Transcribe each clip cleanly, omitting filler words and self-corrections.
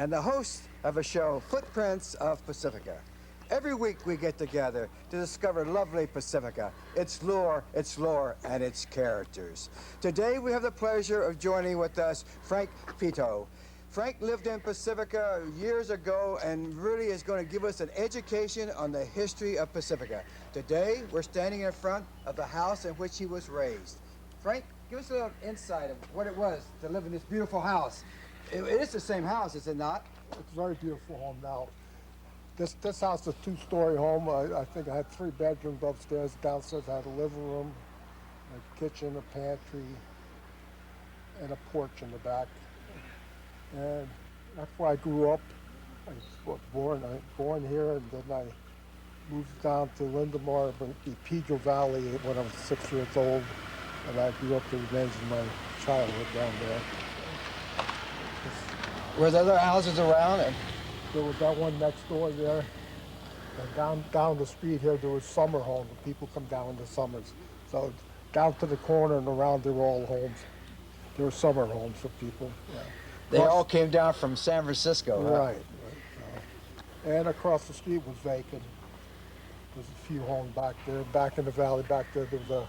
and the host of a show, Footprints of Pacifica. Every week we get together to discover lovely Pacifica, its lore, and its characters. Today we have the pleasure of joining with us Frank Pitto. Frank lived in Pacifica years ago and really is going to give us an education on the history of Pacifica. Today we're standing in front of the house in which he was raised. Frank, give us a little insight of what it was to live in this beautiful house. It is the same house, is it not? It's a very beautiful home now. This house is a two-story home. I think I had 3 bedrooms upstairs. Downstairs I had a living room, a kitchen, a pantry, and a porch in the back. And that's where I grew up. I was born here, and then I moved down to Lindemar, the Pitto Valley, when I was 6 years old. And I grew up the remains of my childhood down there. Were there other houses around? There was that one next door there. And down the street here, there was summer homes. People come down in the summers. So down to the corner and around, there were all homes. There were summer homes for people. Yeah. They all came down from San Francisco, huh? Right. And across the street was vacant. There's a few homes back there. Back in the valley, back there was a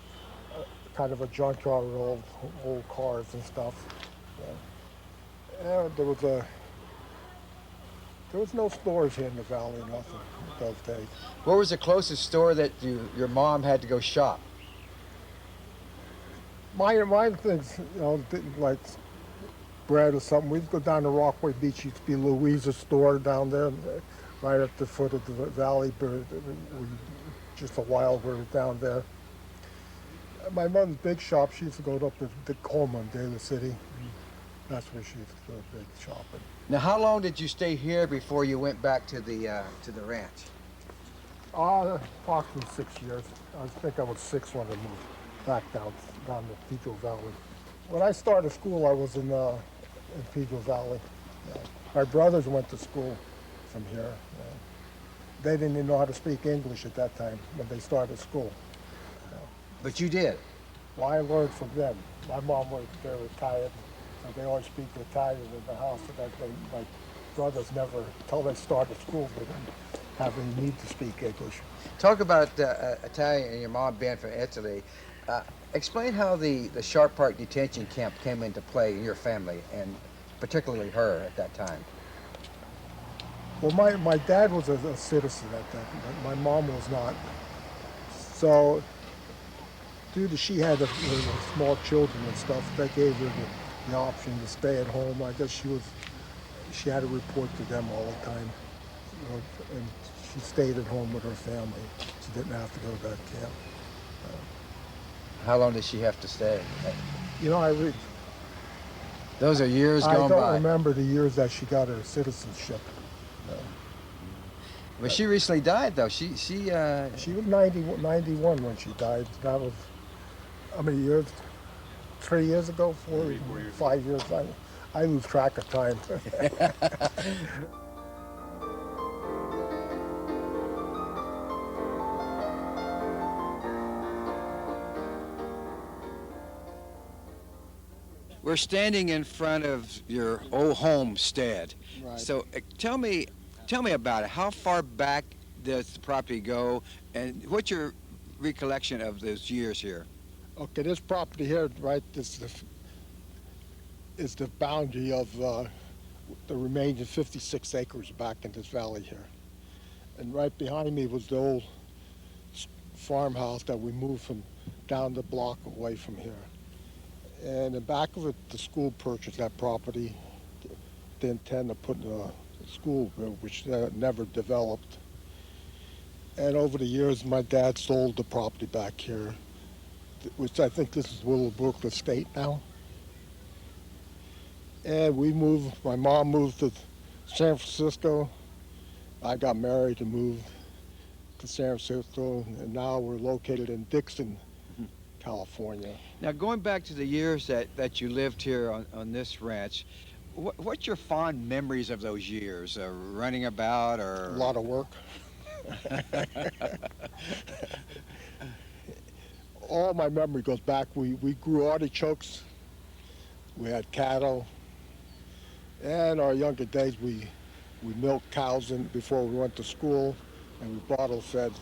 kind of a junkyard with old cars and stuff. Yeah. And there was no stores here in the valley, nothing in those days. What was the closest store that your mom had to go shop? Mine things, like bread or something. We'd go down to Rockaway Beach. Used to be Louisa's store down there, right at the foot of the valley. Just a while we were down there. My mother's big shop, she used to go up to Tacoma in Daly City. That's where she used to go big shopping. Now, how long did you stay here before you went back to the ranch? Approximately 6 years. I think I was 6 when I moved back down the Pitto Valley. When I started school, I was in Pitto Valley. Yeah. My brothers went to school from here. Yeah. They didn't even know how to speak English at that time when they started school. Yeah. But you did? Well, I learned from them. My mom was very Italian. So they always speak Italian in the house. My brothers never, until they started school, they didn't have any need to speak English. Talk about Italian and your mom being from Italy. Explain how the Sharp Park detention camp came into play in your family, and particularly her at that time. Well, my dad was a citizen at that time. My mom was not. So, due to she had small children and stuff, they gave her the option to stay at home. I guess she had to report to them all the time, and she stayed at home with her family. She didn't have to go to that camp. How long did she have to stay? Those are years gone by. I don't remember the years that she got her citizenship. But she recently died, though. She was 91 when she died. That was, how many years? 3 years ago, 4, 5 years. I lose track of time. We're standing in front of your old homestead. Right. So tell me about it. How far back does the property go, and what's your recollection of those years here? Okay, this property here, right, is the boundary of the remaining 56 acres back in this valley here. And right behind me was the old farmhouse that we moved from down the block away from here. And in the back of it, the school purchased that property. They intend to put a school, which never developed. And over the years, my dad sold the property back here, which I think this is Willowbrook Estate now. And my mom moved to San Francisco. I got married and moved to San Francisco, and now we're located in Dixon, California. Now, going back to the years that you lived here on this ranch, what's your fond memories of those years? Running about or? A lot of work. All my memory goes back. We grew artichokes. We had cattle. And our younger days, we milked cows before we went to school, and we bottle fed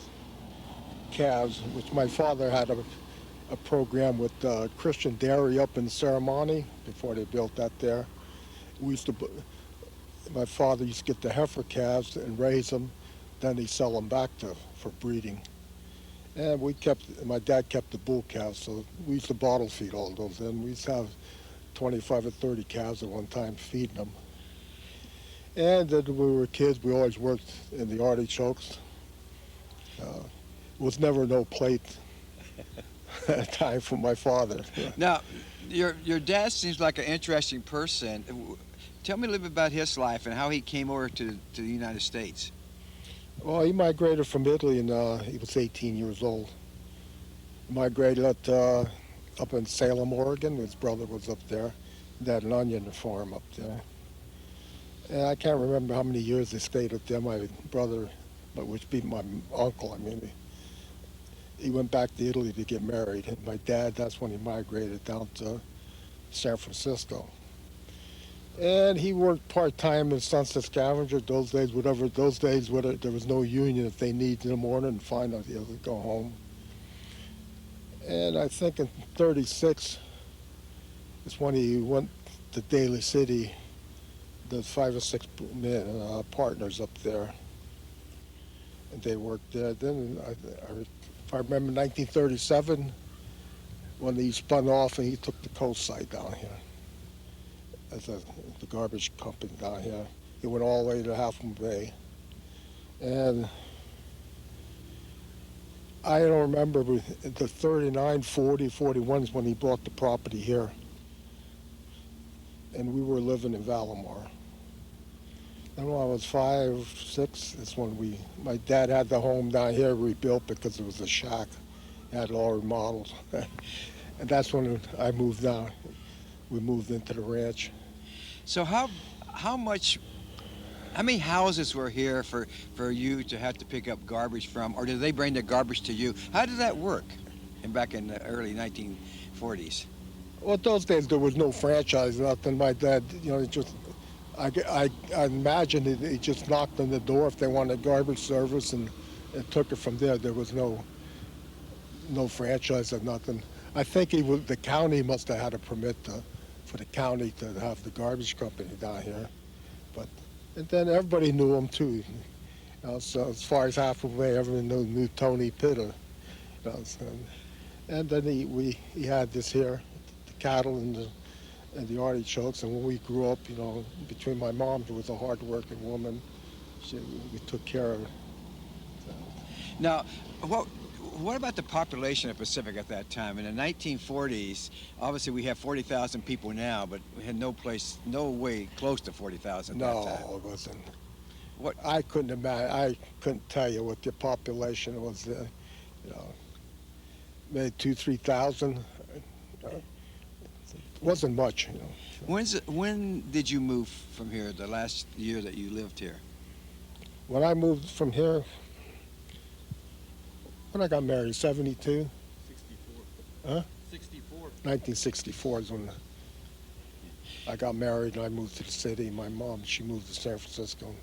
calves, which my father had a program with Christian Dairy up in Ceremony before they built that there. We used to, my father used to get the heifer calves and raise them, then he'd sell them back for breeding. And my dad kept the bull calves, so we used to bottle feed all those. And we used to have 25 or 30 calves at one time feeding them. And then when we were kids, we always worked in the artichokes. Was never no plate time for my father. Now, your dad seems like an interesting person. Tell me a little bit about his life and how he came over to the United States. Well, he migrated from Italy, and he was 18 years old. Migrated up in Salem, Oregon. His brother was up there. They had an onion farm up there. And I can't remember how many years they stayed up there. My brother, which be my uncle, I mean, he went back to Italy to get married. And my dad, that's when he migrated down to San Francisco. And he worked part-time as Sunset Scavenger. Those days, there was no union. If they needed in the morning and find out, he would go home. And I think in '36 is when he went to Daly City. There's 5 or 6 partners up there, and they worked there. Then, if I remember, 1937, when he spun off and he took the coast side down here as the garbage company down here. He went all the way to Half Moon Bay, and I don't remember, but the 39, 40, 41 is when he bought the property here, and we were living in Valamar. Then when I was 5, 6, that's when my dad had the home down here rebuilt because it was a shack. It had it all remodeled. And that's when I moved down. We moved into the ranch. So how many houses were here for you to have to pick up garbage from, or did they bring the garbage to you? How did that work back in the early 1940s? Well, those days there was no franchise, nothing. My dad, I imagine he just knocked on the door if they wanted garbage service and took it from there. There was no franchise or nothing. I think the county must have had a permit for the county to have the garbage company down here. And then everybody knew him too. So as far as Half Moon Bay, everyone knew Tony Pitto. And then he had this here, the cattle and the artichokes. And when we grew up, between my mom, who was a hard-working woman, we took care of her. So. Now, what about the population of Pacific at that time? In the 1940s, obviously we have 40,000 people now, but we had no way close to 40,000 at that time. No, it wasn't. What? I couldn't imagine. I couldn't tell you what the population was. Maybe 2,000, 3,000. It wasn't much. When did you move from here? The last year that you lived here? When I moved from here, when I got married, 72? 64. Huh? 64. 1964 is when I got married and I moved to the city. My mom, she moved to San Francisco.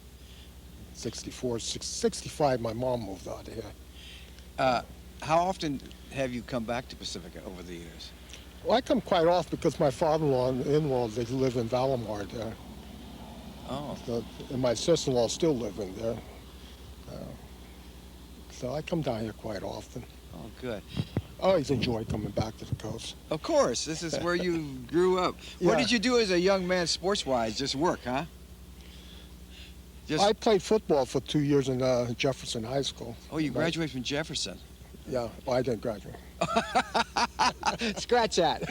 64, 65, my mom moved out here. How often have you come back to Pacifica over the years? Well, I come quite often because my father-in-law and in-laws, they live in Valamar there. Oh. And my sister-in-law still live in there. So I come down here quite often. Oh, good. I always enjoy coming back to the coast. Of course, this is where you grew up. What Yeah. did you do as a young man sports-wise? Just work, huh? I played football for 2 years in Jefferson High School. Oh, you graduated from Jefferson. Yeah, well, I didn't graduate. Scratch that.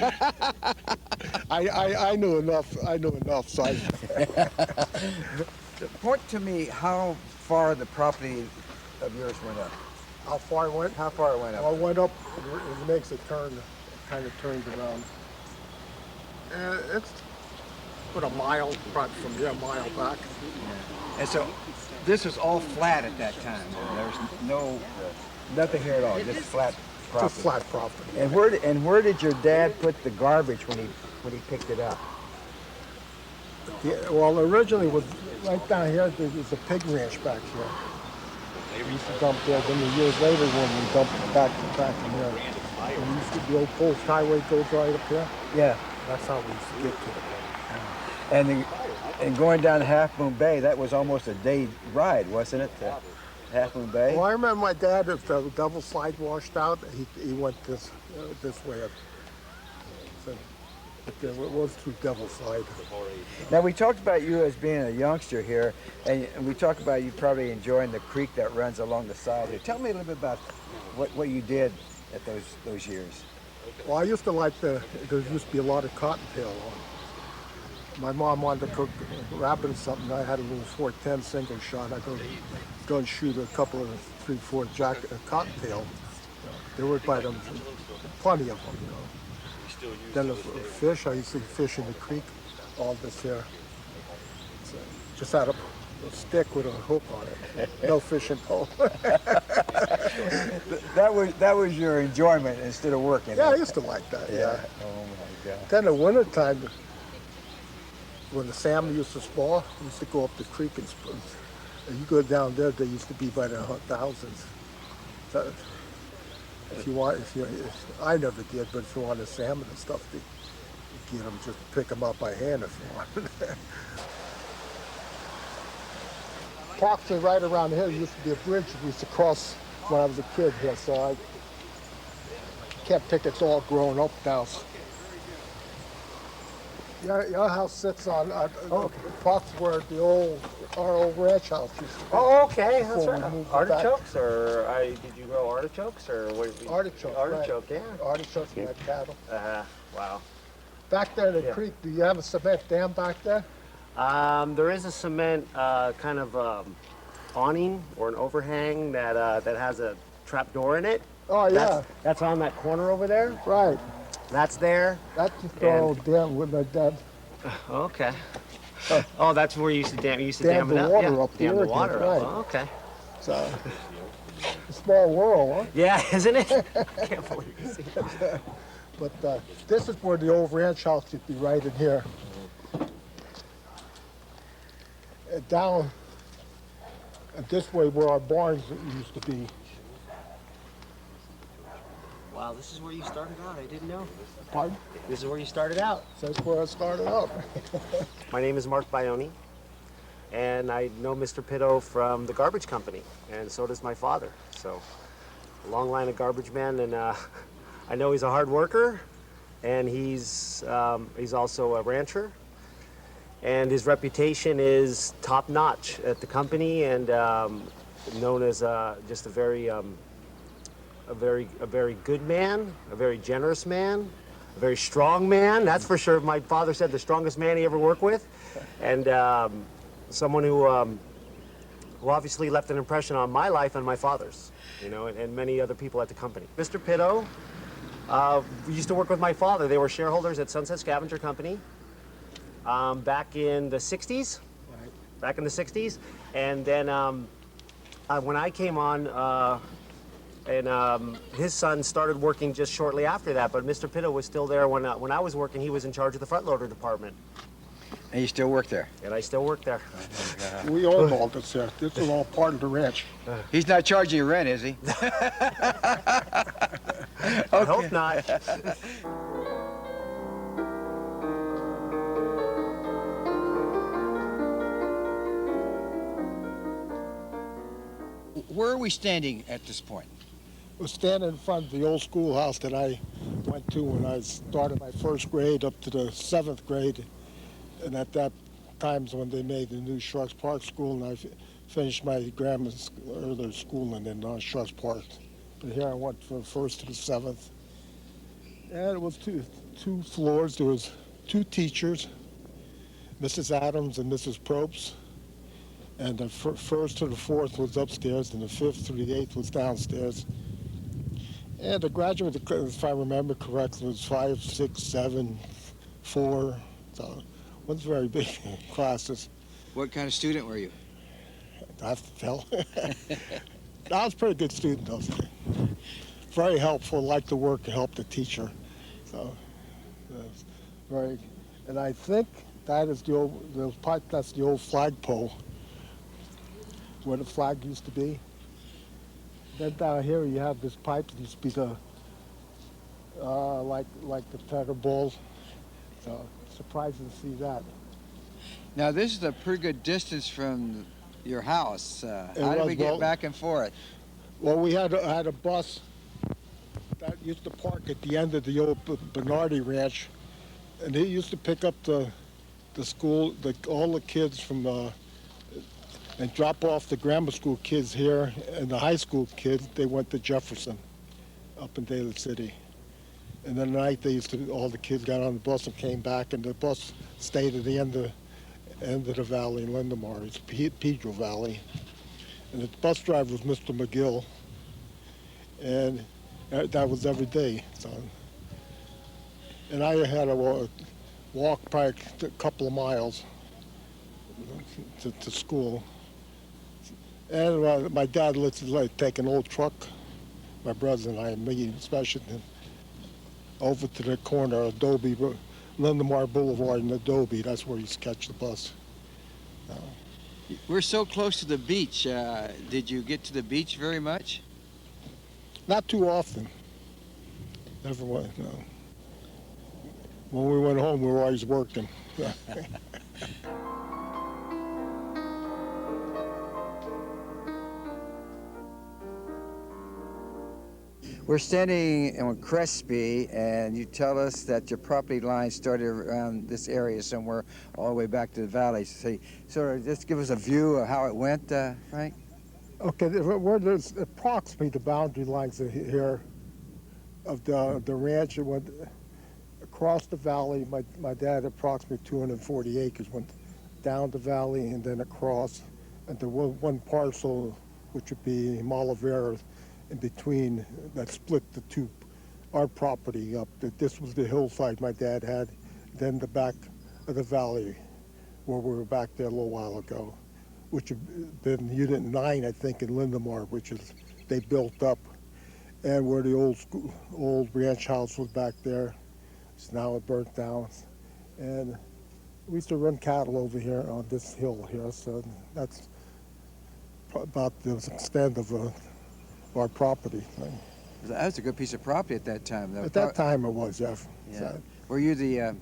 I knew enough. So Point to me how far the property of yours went up. how far it went? How far it went up? Well, it went up. It makes a turn. It kind of turned around. It's about a mile front from here, a mile back. And so this was all flat at that time. There was nothing here at all, just flat property. Just flat property. And where did your dad put the garbage when he picked it up? Yeah, well, originally it was right down here. There was a pig ranch back here. We used to dump there. Then the years later, when we dumped it back in here, and we used to, the old post highway goes right up here. Yeah. That's how we used to get to it. And going down Half Moon Bay, that was almost a day ride, wasn't it? To Half Moon Bay. Well, I remember my dad, if the double slide washed out, he went this way up. So, it was through Devil Slide. Now, we talked about you as being a youngster here, and we talked about you probably enjoying the creek that runs along the side here. Tell me a little bit about what you did at those years. Well, I used to like there used to be a lot of cottontail on. My mom wanted to cook rabbit or something. I had a little 410 single shot. I go and shoot a couple of 3/4 cottontail. There were by them, plenty of them, Then the fish, I used to fish in the creek, all this here. So just had a stick with a hook on it. No fishing pole. That was your enjoyment instead of working. Yeah, I used to like that, yeah. Oh my God. Then in the wintertime, when the salmon used to spawn, we used to go up the creek and you go down there, they used to be by the thousands. So I never did, but if you wanted salmon and stuff, you get them, just pick them up by hand if you want. Approximately right around here used to be a bridge we used to cross when I was a kid here, so I kept thinking it's all grown up now. Your house sits on approximately where our old ranch house used to be. Oh, okay, that's Before right. we moved Artichokes, or did you grow artichokes, or what? Artichoke, Artichoke, right. yeah. Artichokes and had cattle. Wow. Back there in the Yeah. creek, do you have a cement dam back there? There is a cement kind of awning or an overhang that has a trap door in it. Oh, yeah. That's on that corner over there. Right. That's there. That's just the old dam with my dad. Okay. Oh, that's where you used to dam. You used to Dam dam it the up. water Yeah. up the Dam the irrigate, water right. up. Oh, okay. So, a small world, huh? Yeah, isn't it? Can't believe you see that. But this is where the old ranch house used to be, right in here. Down this way where our barns used to be. Wow, this is where you started out. I didn't know. Pardon? This is where you started out. That's where I started out. My name is Mark Bione, and I know Mr. Pitto from the garbage company, and so does my father. So, a long line of garbage men, and I know he's a hard worker, and he's also a rancher, and his reputation is top notch at the company, and known as just a very good man, a very generous man, a very strong man. That's for sure. My father said the strongest man he ever worked with, and someone who obviously left an impression on my life and my father's, and many other people at the company. Mr. Pitto used to work with my father. They were shareholders at Sunset Scavenger Company back in the 60s. Right. Back in the 60s, and then when I came on. And his son started working just shortly after that, but Mr. Pitto was still there when I was working. He was in charge of the front loader department. And you still work there? And I still work there. We own all this here. This is all part of the ranch. He's not charging you rent, is he? I hope not. Where are we standing at this point? We're standing in front of the old schoolhouse that I went to when I started my first grade up to the 7th grade. And at that time's when they made the new Sharks Park School, and I finished my grammar earlier schooling in Sharks Park. But here I went from 1st to the 7th. And it was two floors. There was 2 teachers, Mrs. Adams and Mrs. Probst. And the 1st to the 4th was upstairs, and the 5th to the 8th was downstairs. And the graduate, if I remember correctly, was 5, 6, 7, 4. So it was very big classes. What kind of student were you? I have to tell. I was a pretty good student, though. Very helpful, liked to work and help the teacher. So, very. And I think That is the pipe, that's the old flagpole where the flag used to be. Then down here you have this pipe that used to be the, like the tether balls. So surprising to see that. Now, this is a pretty good distance from your house. How did was, we get well- back and forth? Well, I had a bus that used to park at the end of the old Bernardi Ranch, and he used to pick up the school, all the kids from, and drop off the grammar school kids here, and the high school kids, they went to Jefferson, up in Daly City. And then at night, all the kids got on the bus and came back, and the bus stayed at the end of the valley in Lindemar. It's Pedro Valley. And the bus driver was Mr. McGill, and that was every day. So, and I had to walk probably a couple of miles to school. And my dad let us take an old truck, my brothers and I, me especially, over to the corner of Adobe, Lindemar Boulevard and Adobe. That's where he used to catch the bus. We're so close to the beach. Did you get to the beach very much? Not too often. Never went, no. When we went home, we were always working. We're standing on Crespi, and you tell us that your property line started around this area somewhere all the way back to the valley. So sort of just give us a view of how it went, Frank? Okay, there's approximately the boundary lines here of the ranch. It went across the valley. My dad had approximately 240 acres, went down the valley and then across. And there was one parcel, which would be Malavera, in between, that split our property up. This was the hillside my dad had, then the back of the valley, where we were back there a little while ago, which had been Unit 9, I think, in Lindemar, which is, they built up, and where the old ranch house was back there. It's now burnt down. And we used to run cattle over here on this hill here, so that's about the extent of our property. That was a good piece of property at that time, though. At that time it was, Jeff. Yeah. So, Were you the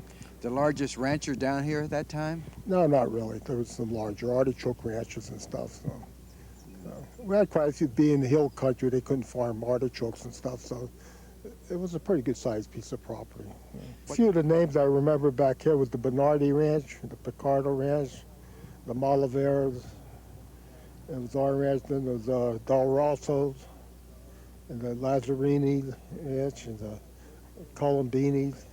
largest rancher down here at that time? no, not really. There was some larger artichoke ranches and stuff. So, we had quite a few. Being hill country, they couldn't farm artichokes and stuff, so it was a pretty good sized piece of property. Yeah. A few of the names I remember back here was the Bernardi Ranch, the Picardo Ranch, the Malaveras. It was our ranch. Then there was Del Rosso's, and the Lazzarini Ranch, and the Columbini's.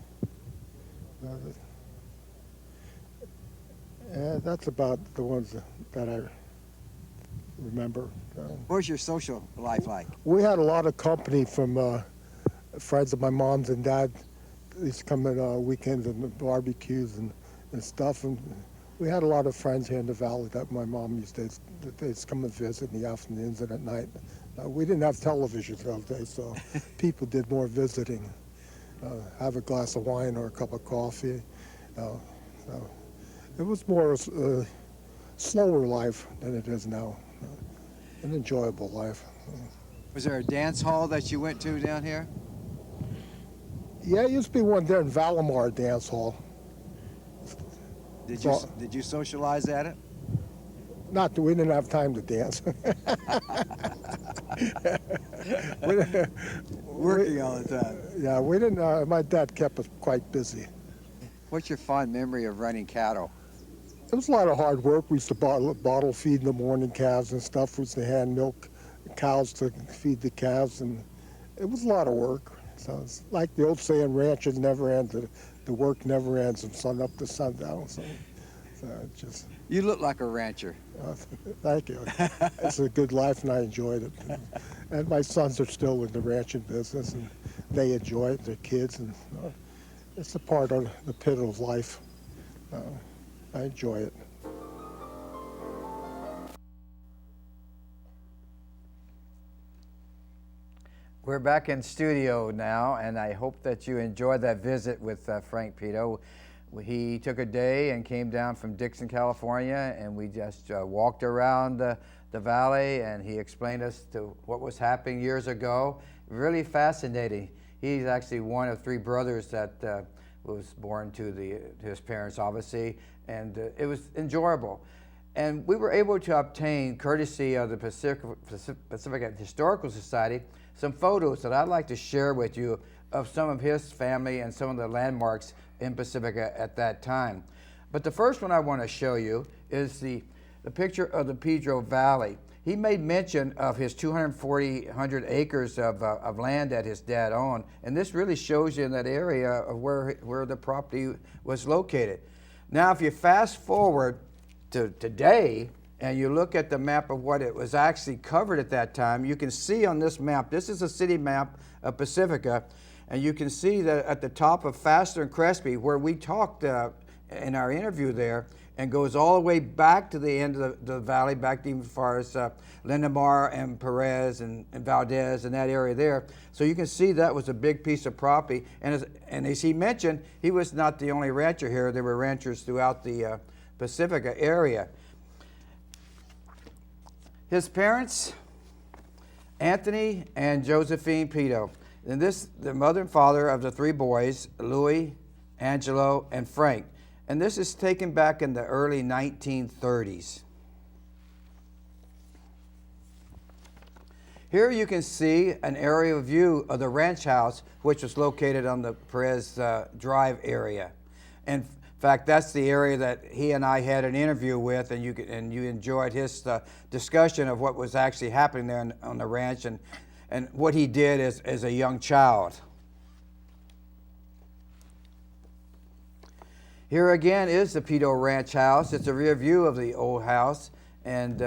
And that's about the ones that I remember. What was your social life like? We had a lot of company from friends of my mom's and dad. They used to come in weekends and the barbecues and stuff. And we had a lot of friends here in the valley that my mom used to they'd come and visit in the afternoons and at night. We didn't have televisions those days, so people did more visiting. Have a glass of wine or a cup of coffee. So it was more a slower life than it is now. An enjoyable life. Was there a dance hall that you went to down here? Yeah, there used to be one there in Valimar Dance Hall. Did you socialize at it? Not that we didn't have time to dance. Working all the time. Yeah, we didn't. My dad kept us quite busy. What's your fond memory of running cattle? It was a lot of hard work. We used to bottle feed in the morning calves and stuff. We used to hand milk cows to feed the calves, and it was a lot of work. So it's like the old saying, ranches never end. The work never ends from sun up to sundown. So just. You look like a rancher. Thank you. It's a good life, and I enjoyed it. And my sons are still in the ranching business, and they enjoy it. Their kids, and it's a part of the Pitto of life. I enjoy it. We're back in studio now, and I hope that you enjoyed that visit with Frank Pitto. He took a day and came down from Dixon, California, and we just walked around the valley, and he explained us to what was happening years ago. Really fascinating. He's actually one of 3 brothers that was born to his parents, obviously, and it was enjoyable. And we were able to obtain, courtesy of the Pacific Historical Society, some photos that I'd like to share with you of some of his family and some of the landmarks in Pacifica at that time. But the first one I want to show you is the picture of the Pedro Valley. He made mention of his 240 acres of land that his dad owned, and this really shows you in that area of where the property was located. Now, if you fast forward to today, and you look at the map of what it was actually covered at that time, you can see on this map, this is a city map of Pacifica, and you can see that at the top of Faster and Crespi, where we talked in our interview there, and goes all the way back to the end of the valley, back even as far as Lindemar and Perez and Valdez and that area there. So you can see that was a big piece of property. And as he mentioned, he was not the only rancher here. There were ranchers throughout the Pacifica area. His parents, Anthony and Josephine Pitto. And the mother and father of the 3 boys, Louis, Angelo, and Frank. And this is taken back in the early 1930s. Here you can see an aerial view of the ranch house, which was located on the Perez Drive area. In fact, that's the area that he and I had an interview with, and you enjoyed his discussion of what was actually happening there on the ranch and what he did as a young child. Here again is the Pitto Ranch house. It's a rear view of the old house, and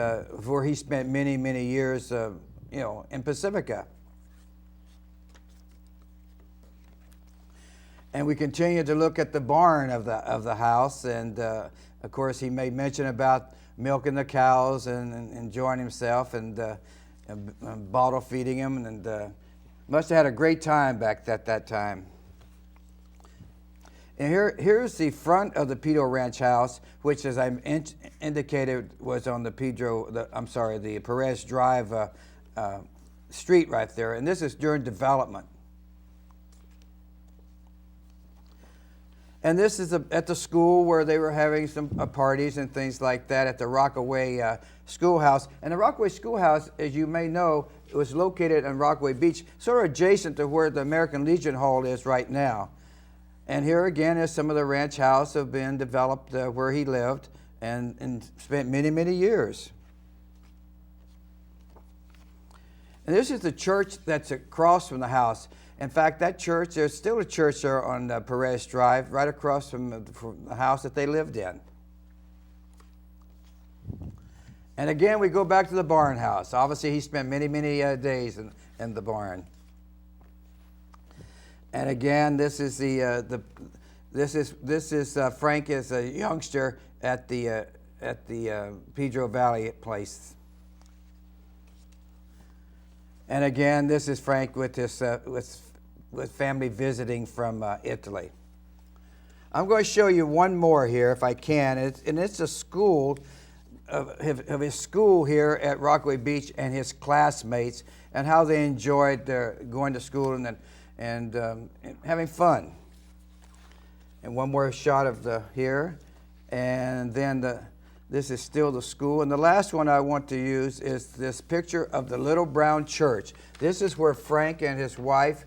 where he spent many, many years, in Pacifica. And we continue to look at the barn of the house, and of course he made mention about milking the cows and enjoying himself and bottle feeding them, and must have had a great time back at that time. And here's the front of the Pitto Ranch house, which, as I indicated, was on the Perez Drive street right there. And this is during development. And this is at the school where they were having some parties and things like that at the Rockaway Schoolhouse. And the Rockaway Schoolhouse, as you may know, it was located on Rockaway Beach, sort of adjacent to where the American Legion Hall is right now. And here again is some of the ranch house have been developed where he lived and spent many, many years. And this is the church that's across from the house. In fact, that church, there's still a church there on Perez Drive, right across from the house that they lived in. And again, we go back to the barn house. Obviously, he spent many, many days in the barn. And again, this is Frank as a youngster at the Pedro Valley place. And again, this is Frank with his with family visiting from Italy. I'm going to show you one more here, if I can, and it's a school of his school here at Rockaway Beach and his classmates and how they enjoyed going to school and having fun. And one more shot of here, and then this is still the school. And the last one I want to use is this picture of the Little Brown Church. This is where Frank and his wife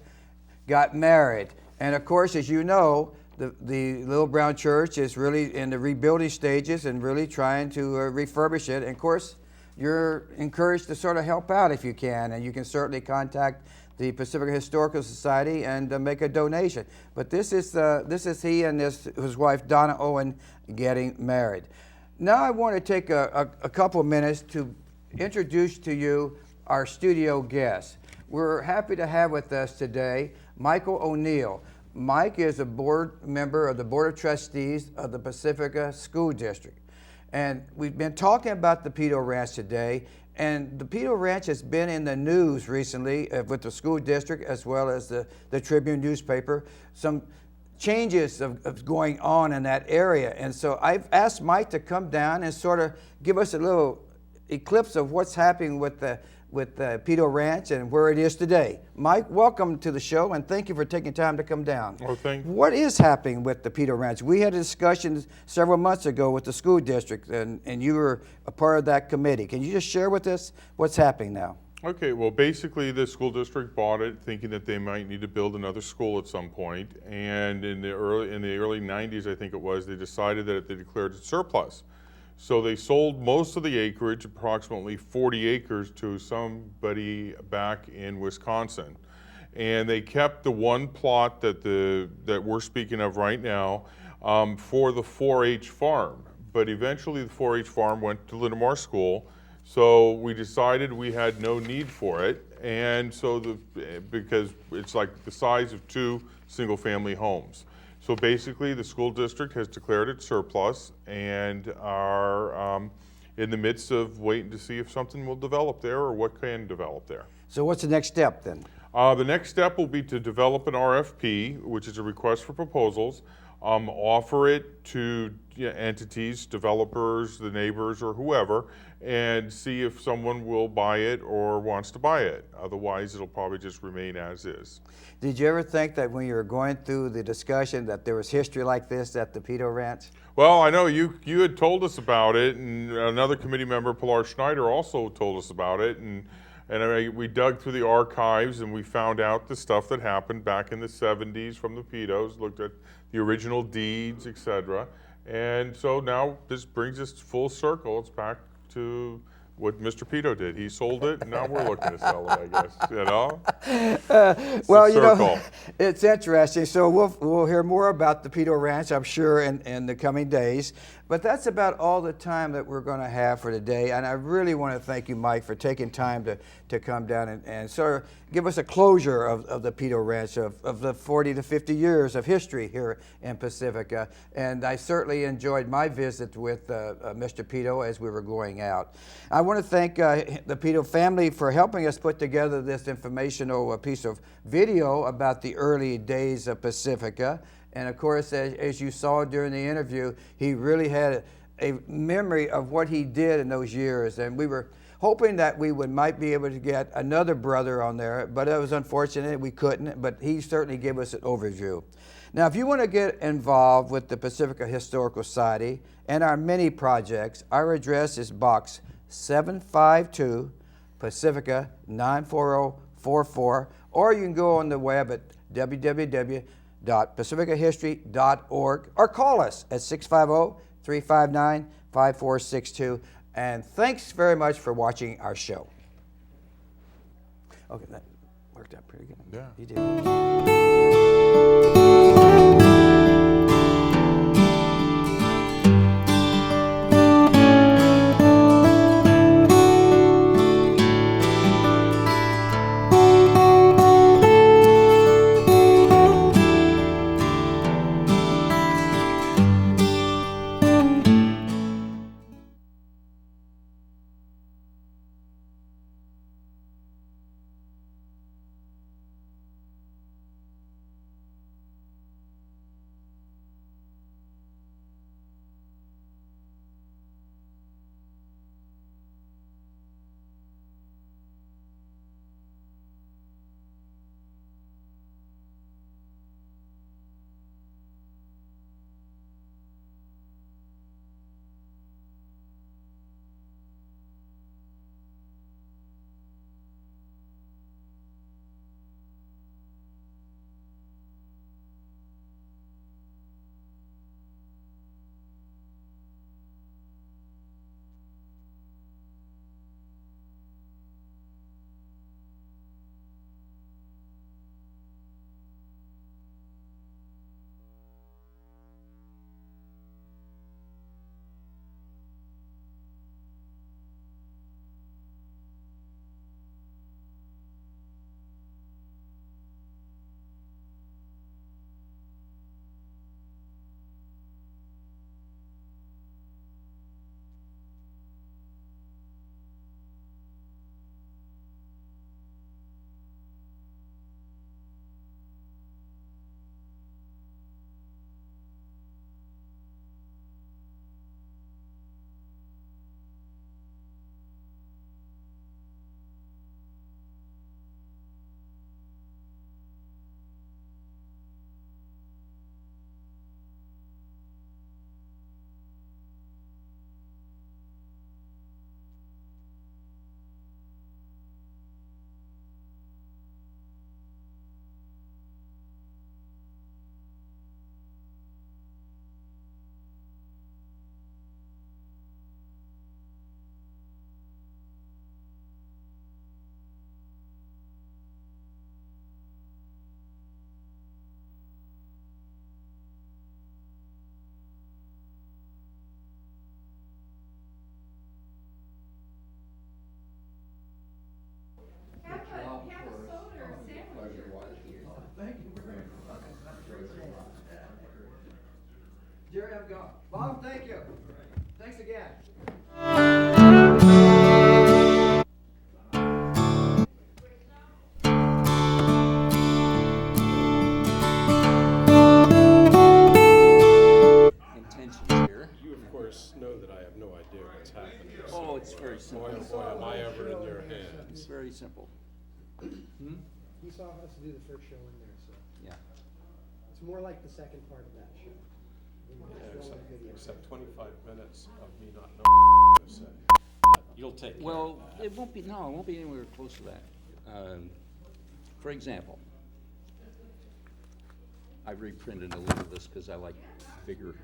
got married. And of course, as you know, the Little Brown Church is really in the rebuilding stages and really trying to refurbish it. And of course, you're encouraged to sort of help out if you can, and you can certainly contact the Pacific Historical Society and make a donation. But this is he and his wife Donna Owen getting married. Now I want to take a couple of minutes to introduce to you our studio guests. We're happy to have with us today Michael O'Neill. Mike is a board member of the Board of Trustees of the Pacifica School District. And we've been talking about the Pitto Ranch today, and the Pitto Ranch has been in the news recently with the school district as well as the Tribune newspaper. Some changes of going on in that area. And so I've asked Mike to come down and sort of give us a little eclipse of what's happening with the Pitto Ranch and where it is today. Mike, welcome to the show, and thank you for taking time to come down. Oh, thank you. What is happening with the Pitto Ranch? We had a discussion several months ago with the school district, and you were a part of that committee. Can you just share with us what's happening now? Okay, well, basically, the school district bought it thinking that they might need to build another school at some point. And in the early 90s, I think it was, they decided that they declared it surplus. So they sold most of the acreage, approximately 40 acres, to somebody back in Wisconsin. And they kept the one plot that we're speaking of right now for the 4-H farm. But eventually the 4-H farm went to Linamar School, so we decided we had no need for it. And so because it's like the size of 2 single-family homes. So basically, the school district has declared it surplus and are in the midst of waiting to see if something will develop there or what can develop there. So what's the next step then? The next step will be to develop an RFP, which is a request for proposals, offer it to entities, developers, the neighbors, or whoever, and see if someone will buy it or wants to buy it. Otherwise, it'll probably just remain as is. Did you ever think that when you were going through the discussion that there was history like this at the Pitto Ranch? Well, I know you had told us about it, and another committee member, Pilar Schneider, also told us about it, and we dug through the archives and we found out the stuff that happened back in the 70s from the Pittos, looked at the original deeds, etc. And so now this brings us full circle. It's back to what Mr. Pitto did. He sold it, and now we're looking to sell it, I guess, you know? Well, you know, it's interesting. So we'll hear more about the Pitto Ranch, I'm sure, in the coming days. But that's about all the time that we're going to have for today. And I really want to thank you, Mike, for taking time to come down and sort of give us a closure of the Pitto Ranch, of the 40 to 50 years of history here in Pacifica. And I certainly enjoyed my visit with Mr. Pitto as we were going out. I want to thank the Pitto family for helping us put together this informational piece of video about the early days of Pacifica. And of course, as you saw during the interview, he really had a memory of what he did in those years. And we were hoping that we might be able to get another brother on there, but it was unfortunate we couldn't, but he certainly gave us an overview. Now, if you want to get involved with the Pacifica Historical Society and our many projects, our address is Box 752, Pacifica 94044, or you can go on the web at www.pacificahistory.org or call us at 650-359-5462. And thanks very much for watching our show. Okay, that worked out pretty good. Yeah. You did. It's very simple. Boy, oh boy, am I ever in your hands. It's very simple. He saw us do the first show in there, so Yeah. it's more like the second part of that show. Except 25 minutes of me not knowing what to say. You'll take care Well, of that. it won't be anywhere close to that. For example, I reprinted a little of this because I like bigger